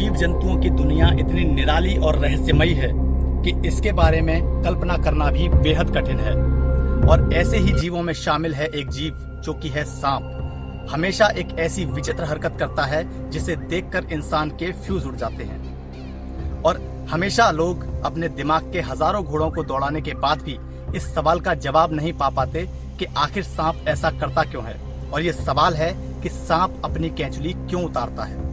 जीव जंतुओं की दुनिया इतनी निराली और रहस्यमयी है कि इसके बारे में कल्पना करना भी बेहद कठिन है। और ऐसे ही जीवों में शामिल है एक जीव जो कि है सांप। हमेशा एक ऐसी विचित्र हरकत करता है जिसे देखकर इंसान के फ्यूज उड़ जाते हैं। और हमेशा लोग अपने दिमाग के हजारों घोड़ों को दौड़ाने के बाद भी इस सवाल का जवाब नहीं पा पाते कि आखिर सांप ऐसा करता क्यों है। और ये सवाल है कि सांप अपनी कैंचुली क्यों उतारता है।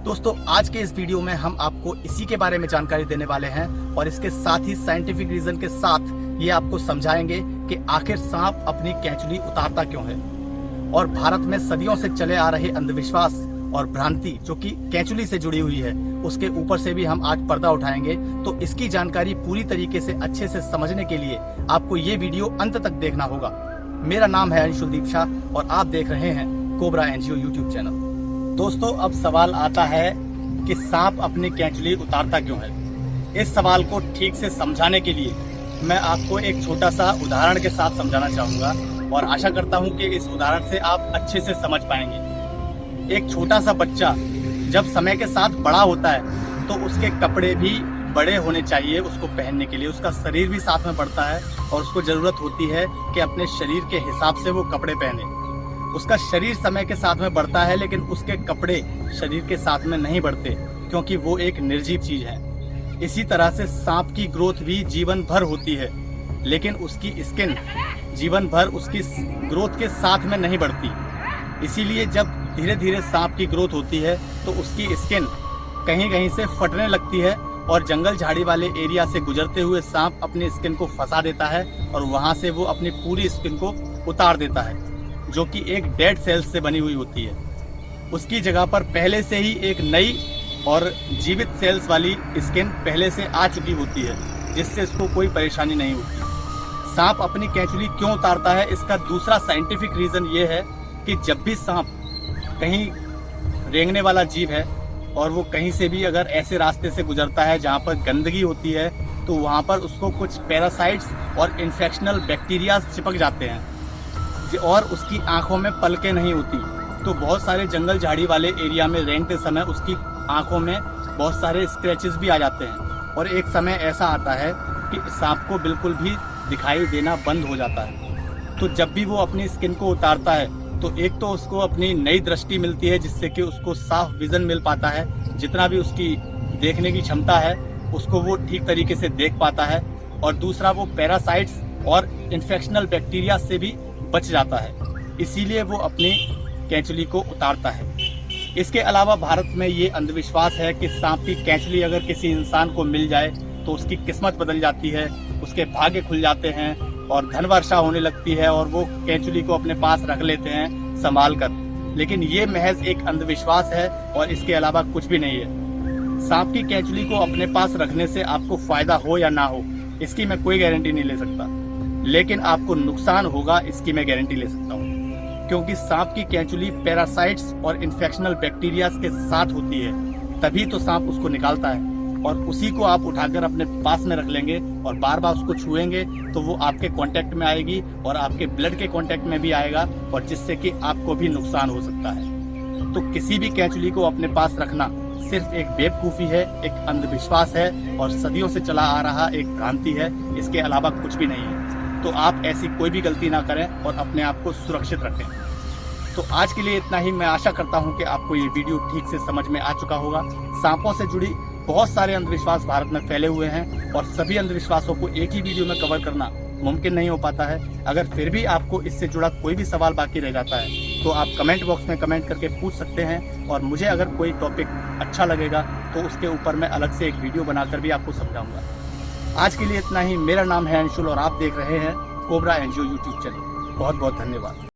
दोस्तों, आज के इस वीडियो में हम आपको इसी के बारे में जानकारी देने वाले हैं और इसके साथ ही साइंटिफिक रीजन के साथ ये आपको समझाएंगे कि आखिर सांप अपनी कैंचुली उतारता क्यों है। और भारत में सदियों से चले आ रहे अंधविश्वास और भ्रांति जो कि कैंचुली से जुड़ी हुई है, उसके ऊपर से भी हम आज पर्दा उठाएंगे। तो इसकी जानकारी पूरी तरीके से अच्छे से समझने के लिए आपको ये वीडियो अंत तक देखना होगा। मेरा नाम है अंशुलदीप शाह और आप देख रहे हैं कोबरा एनजीओ यूट्यूब चैनल। दोस्तों, अब सवाल आता है कि सांप अपनी कैंचुली उतारता क्यों है। इस सवाल को ठीक से समझाने के लिए मैं आपको एक छोटा सा उदाहरण के साथ समझाना चाहूँगा और आशा करता हूँ कि इस उदाहरण से आप अच्छे से समझ पाएंगे। एक छोटा सा बच्चा जब समय के साथ बड़ा होता है तो उसके कपड़े भी बड़े होने चाहिए उसको पहनने के लिए। उसका शरीर भी साथ में बढ़ता है और उसको ज़रूरत होती है कि अपने शरीर के हिसाब से वो कपड़े पहने। उसका शरीर समय के साथ में बढ़ता है लेकिन उसके कपड़े शरीर के साथ में नहीं बढ़ते क्योंकि वो एक निर्जीव चीज है। इसी तरह से सांप की ग्रोथ भी जीवन भर होती है लेकिन उसकी स्किन जीवन भर उसकी ग्रोथ के साथ में नहीं बढ़ती। इसीलिए जब धीरे धीरे सांप की ग्रोथ होती है तो उसकी स्किन कहीं कहीं से फटने लगती है और जंगल झाड़ी वाले एरिया से गुजरते हुए सांप अपनी स्किन को फंसा देता है और वहां से वो अपनी पूरी स्किन को उतार देता है, जो कि एक डेड सेल्स से बनी हुई होती है। उसकी जगह पर पहले से ही एक नई और जीवित सेल्स वाली स्किन पहले से आ चुकी होती है जिससे इसको कोई परेशानी नहीं होती। सांप अपनी कैंचुली क्यों उतारता है, इसका दूसरा साइंटिफिक रीजन ये है कि जब भी सांप कहीं रेंगने वाला जीव है और वो कहीं से भी अगर ऐसे रास्ते से गुजरता है जहाँ पर गंदगी होती है तो वहाँ पर उसको कुछ पैरासाइट्स और इन्फेक्शनल बैक्टीरिया चिपक जाते हैं और उसकी आंखों में पलकें नहीं होती। तो बहुत सारे जंगल झाड़ी वाले एरिया में रेंगते समय उसकी आंखों में बहुत सारे स्क्रैचेस भी आ जाते हैं और एक समय ऐसा आता है कि सांप को बिल्कुल भी दिखाई देना बंद हो जाता है। तो जब भी वो अपनी स्किन को उतारता है तो एक तो उसको अपनी नई दृष्टि मिलती है जिससे कि उसको साफ विजन मिल पाता है। जितना भी उसकी देखने की क्षमता है उसको वो ठीक तरीके से देख पाता है और दूसरा वो पैरासाइट्स और इन्फेक्शनल बैक्टीरिया से भी बच जाता है। इसीलिए वो अपनी कैंचुली को उतारता है। इसके अलावा भारत में ये अंधविश्वास है कि सांप की कैंचुली अगर किसी इंसान को मिल जाए तो उसकी किस्मत बदल जाती है, उसके भाग्य खुल जाते हैं और धन वर्षा होने लगती है और वो कैंचुली को अपने पास रख लेते हैं संभाल कर। लेकिन ये महज एक अंधविश्वास है और इसके अलावा कुछ भी नहीं है। सांप की कैंचुली को अपने पास रखने से आपको फायदा हो या ना हो इसकी मैं कोई गारंटी नहीं ले सकता, लेकिन आपको नुकसान होगा इसकी मैं गारंटी ले सकता हूँ। क्योंकि सांप की कैंचुली पैरासाइट्स और इन्फेक्शनल बैक्टीरिया के साथ होती है, तभी तो सांप उसको निकालता है। और उसी को आप उठाकर अपने पास में रख लेंगे और बार बार उसको छुएंगे तो वो आपके कांटेक्ट में आएगी और आपके ब्लड के कांटेक्ट में भी आएगा और जिससे कि आपको भी नुकसान हो सकता है। तो किसी भी कैंचुली को अपने पास रखना सिर्फ एक बेवकूफ़ी है, एक अंधविश्वास है और सदियों से चला आ रहा एक भ्रांति है। इसके अलावा कुछ भी नहीं है। तो आप ऐसी कोई भी गलती ना करें और अपने आप को सुरक्षित रखें। तो आज के लिए इतना ही। मैं आशा करता हूं कि आपको ये वीडियो ठीक से समझ में आ चुका होगा। सांपों से जुड़ी बहुत सारे अंधविश्वास भारत में फैले हुए हैं और सभी अंधविश्वासों को एक ही वीडियो में कवर करना मुमकिन नहीं हो पाता है। अगर फिर भी आपको इससे जुड़ा कोई भी सवाल बाकी रह जाता है तो आप कमेंट बॉक्स में कमेंट करके पूछ सकते हैं और मुझे अगर कोई टॉपिक अच्छा लगेगा तो उसके ऊपर मैं अलग से एक वीडियो बनाकर भी आपको समझाऊंगा। आज के लिए इतना ही। मेरा नाम है अंशुल और आप देख रहे हैं कोबरा एनजीओ यूट्यूब चैनल। बहुत बहुत धन्यवाद।